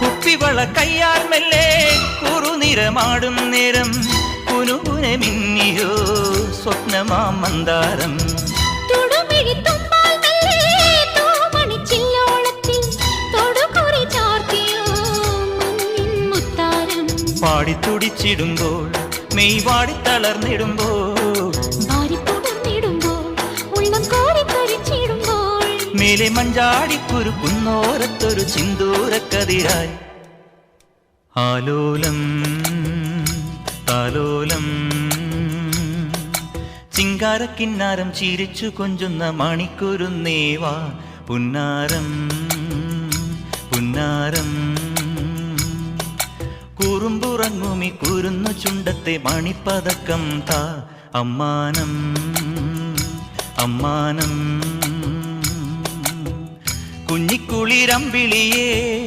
കുപ്പിവള കയ്യാൽ മെല്ലെ കുറുനിറമാടും നേരം കുനുകുനെ മിന്നിയോ സ്വപ്നമാം മന്ദാരം. പാടിത്തുടിച്ചിടുമ്പോൾ മെയ് വാടി തളർന്നിടുമ്പോൾ മേലെ മഞ്ചാടിക്കുരുക്കുന്നോരത്തൊരു ചിന്തൂരക്കതിരായി ആലോലം താലോലം ചിങ്കാരക്കിന്നാരം ചിരിച്ചു കൊഞ്ചുന്ന മണിക്കുരുന്നേവാ പുന്നാരം പുന്നാരം. കുറുമ്പുറങ്ങുമി കുരുന്നു ചുണ്ടത്തെ മണിപ്പതക്കം താ അമ്മാനം അമ്മാനം. കുഞ്ഞിക്കുളിരമ്പിളിയേ